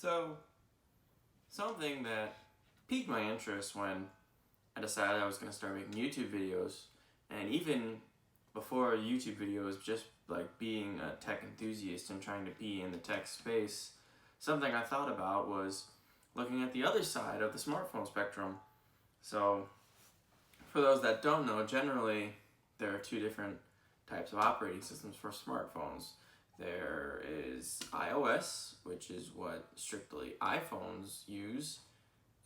So, something that piqued my interest when I decided I was going to start making YouTube videos, and even before YouTube videos, just like being a tech enthusiast and trying to be in the tech space, something I thought about was looking at the other side of the smartphone spectrum. So, for those that don't know, generally there are two different types of operating systems for smartphones. There is iOS, which is what strictly iPhones use,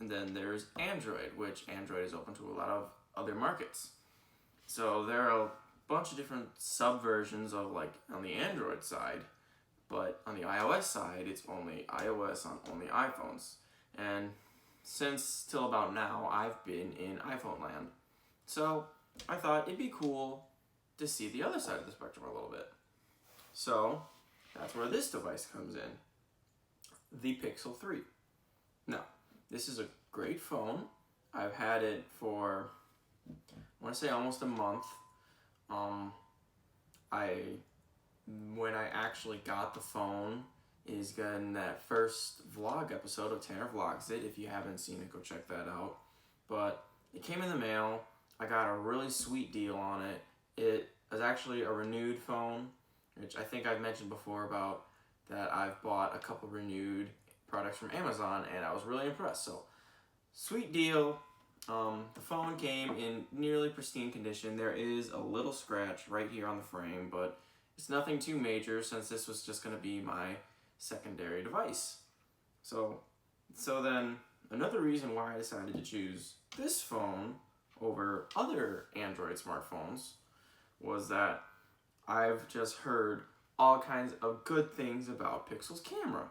and then there's Android, which Android is open to a lot of other markets. So there are a bunch of different subversions of like on the Android side, but on the iOS side, it's only iOS on only iPhones. And since till about now, I've been in iPhone land. So I thought it'd be cool to see the other side of the spectrum a little bit. So that's where this device comes in, the Pixel 3. Now, this is a great phone. I've had it for, I want to say almost a month. I when I actually got the phone is in that first vlog episode of Tanner Vlogs It. If you haven't seen it, go check that out. But it came in the mail. I got a really sweet deal on it. It is actually a renewed phone, which I think I've mentioned before about that I've bought a couple renewed products from Amazon and I was really impressed. So, sweet deal. The phone came in nearly pristine condition. There is a little scratch right here on the frame, but it's nothing too major since this was just going to be my secondary device. So then another reason why I decided to choose this phone over other Android smartphones was that I've just heard all kinds of good things about Pixel's camera.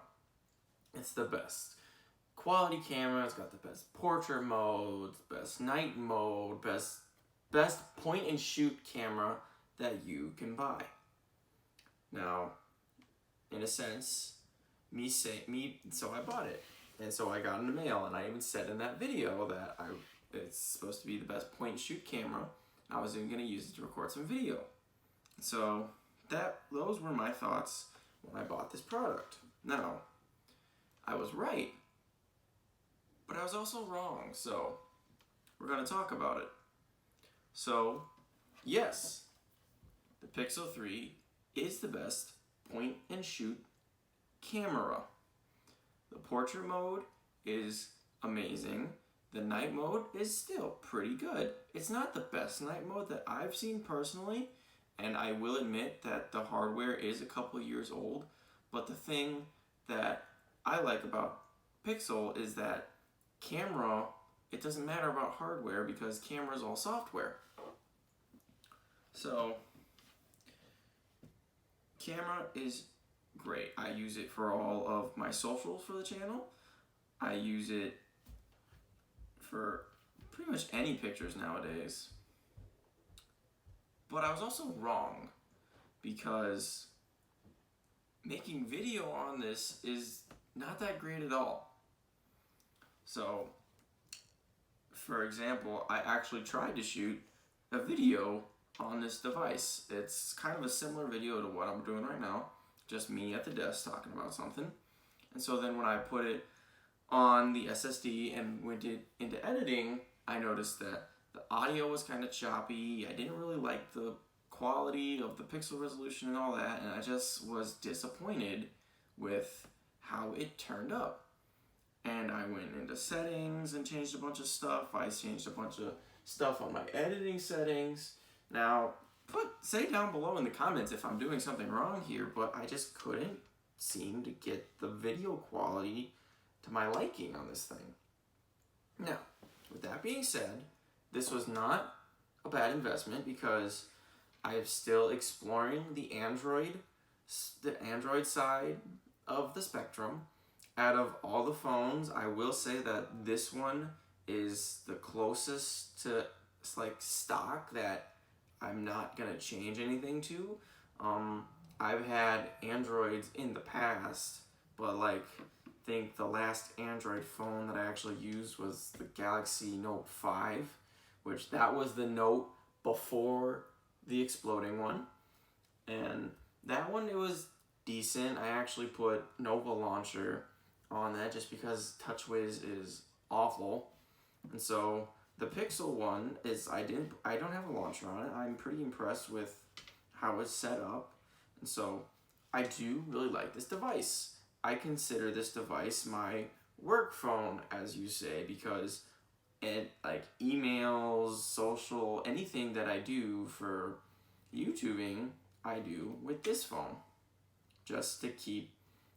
It's the best quality camera, it's got the best portrait mode, best night mode, best point and shoot camera that you can buy. Now, in a sense, so I bought it. And so I got in the mail, and I even said in that video that it's supposed to be the best point and shoot camera. I was even going to use it to record some video. So those were my thoughts when I bought this product. Now, I was right, but I was also wrong, so we're going to talk about it. So, yes, the Pixel 3 is the best point and shoot camera. The portrait mode is amazing. The night mode is still pretty good. It's not the best night mode that I've seen personally, and I will admit that the hardware is a couple years old, but the thing that I like about Pixel is that camera, it doesn't matter about hardware because camera is all software. So, camera is great. I use it for all of my socials for the channel. I use it for pretty much any pictures nowadays. But I was also wrong because making video on this is not that great at all. So, for example, I actually tried to shoot a video on this device. It's kind of a similar video to what I'm doing right now, just me at the desk talking about something. And so then when I put it on the SSD and went into editing, I noticed that the audio was kind of choppy. I didn't really like the quality of the pixel resolution and all that, and I just was disappointed with how it turned up. And I went into settings and changed a bunch of stuff. I changed a bunch of stuff on my editing settings. Now, say down below in the comments if I'm doing something wrong here, but I just couldn't seem to get the video quality to my liking on this thing. Now, with that being said, this was not a bad investment because I am still exploring the Android side of the spectrum. Out of all the phones, I will say that this one is the closest to like stock that I'm not gonna change anything to. I've had Androids in the past, but like I think the last Android phone that I actually used was the Galaxy Note 5, which that was the Note before the exploding one. And that one, it was decent. I actually put Nova Launcher on that just because TouchWiz is awful. And so the Pixel one is I don't have a launcher on it. I'm pretty impressed with how it's set up. And so I do really like this device. I consider this device my work phone, as you say, because it like emails, social, anything that I do for YouTubing, I do with this phone. Just to keep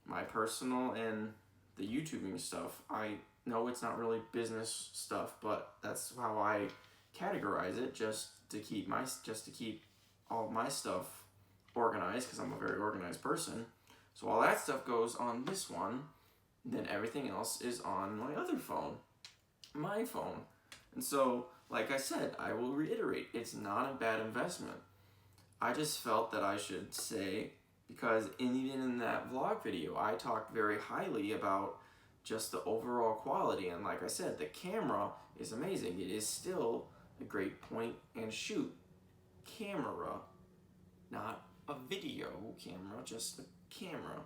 my personal and the YouTubing stuff. I know it's not really business stuff, but that's how I categorize it, just to keep all of my stuff organized, because I'm a very organized person. So all that stuff goes on this one, then everything else is on my other phone, my phone. And so, like I said, I will reiterate, it's not a bad investment. I just felt that I should say, because even in that vlog video, I talked very highly about just the overall quality. And like I said, the camera is amazing. It is still a great point and shoot camera, not a video camera, just a camera.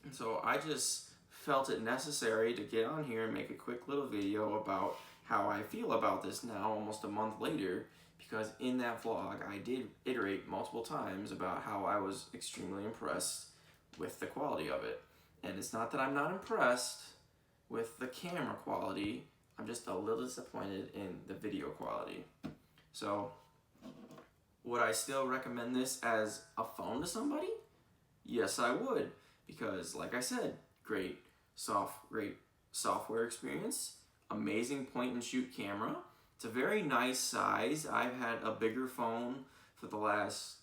And so I just felt it necessary to get on here and make a quick little video about how I feel about this now, almost a month later, because in that vlog I did iterate multiple times about how I was extremely impressed with the quality of it. And it's not that I'm not impressed with the camera quality, I'm just a little disappointed in the video quality. So, would I still recommend this as a phone to somebody? Yes, I would, because like I said, great software experience, amazing point and shoot camera. It's a very nice size. I've had a bigger phone for the last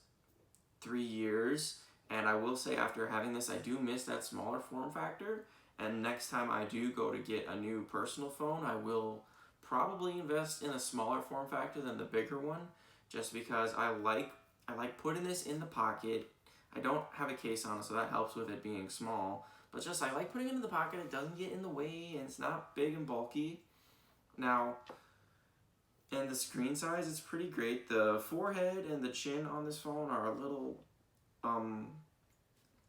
3 years, and I will say after having this, I do miss that smaller form factor. And next time I do go to get a new personal phone, I will probably invest in a smaller form factor than the bigger one, just because I like putting this in the pocket. I don't have a case on it, so that helps with it being small. But just I like putting it in the pocket. It doesn't get in the way, and it's not big and bulky. Now, and the screen size is pretty great. The forehead and the chin on this phone are a little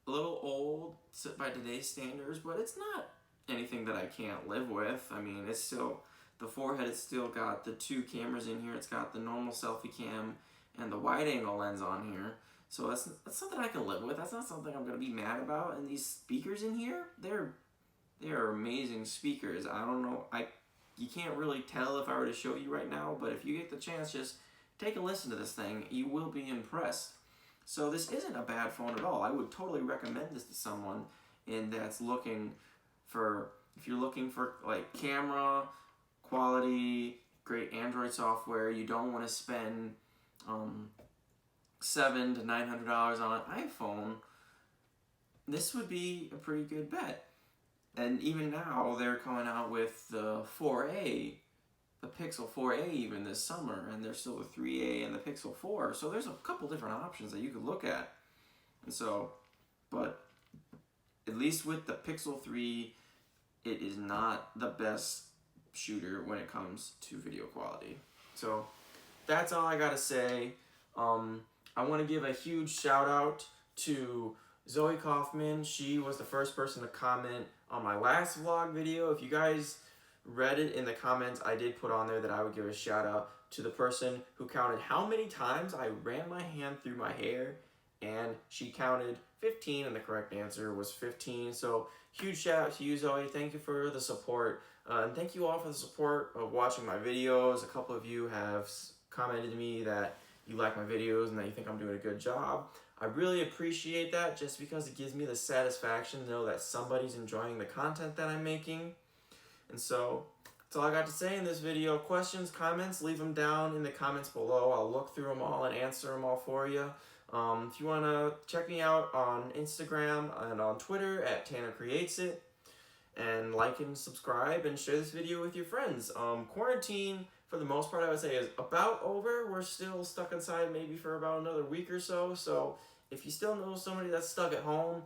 old by today's standards, but it's not anything that I can't live with. I mean, it's still, the forehead, it's still got the 2 cameras in here. It's got the normal selfie cam and the wide angle lens on here. So that's something I can live with. That's not something I'm gonna be mad about. And these speakers in here, they're amazing speakers. I don't know, you can't really tell if I were to show you right now, but if you get the chance, just take a listen to this thing. You will be impressed. So this isn't a bad phone at all. I would totally recommend this to someone that's looking for, if you're looking for like camera, quality, great Android software, you don't want to spend $700 to $900 on an iPhone, this would be a pretty good bet. And even now, they're coming out with the 4A, the Pixel 4A even this summer, and there's still the 3A and the Pixel 4. So there's a couple different options that you could look at. And so, but at least with the Pixel 3, it is not the best shooter when it comes to video quality. So that's all I gotta say. I want to give a huge shout out to Zoe Kaufman. She was the first person to comment on my last vlog video. If you guys read it in the comments, I did put on there that I would give a shout out to the person who counted how many times I ran my hand through my hair, and she counted 15, and the correct answer was 15. So huge shout out to you, Zoe. Thank you for the support, and thank you all for the support of watching my videos. A couple of you have commented to me that you like my videos and that you think I'm doing a good job. I really appreciate that, just because it gives me the satisfaction to know that somebody's enjoying the content that I'm making. And so that's all I got to say in this video. Questions, comments, leave them down in the comments below. I'll look through them all and answer them all for you. If you want to check me out on Instagram and on Twitter at Tanner Creates It, and like and subscribe and share this video with your friends. Quarantine, for the most part, I would say is about over. We're still stuck inside maybe for about another week or so. So if you still know somebody that's stuck at home,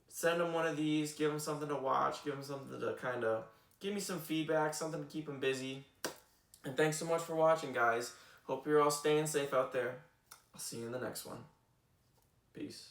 send them one of these, give them something to watch, give them something to kind of give me some feedback, something to keep them busy. And thanks so much for watching, guys. Hope you're all staying safe out there. I'll see you in the next one. Peace.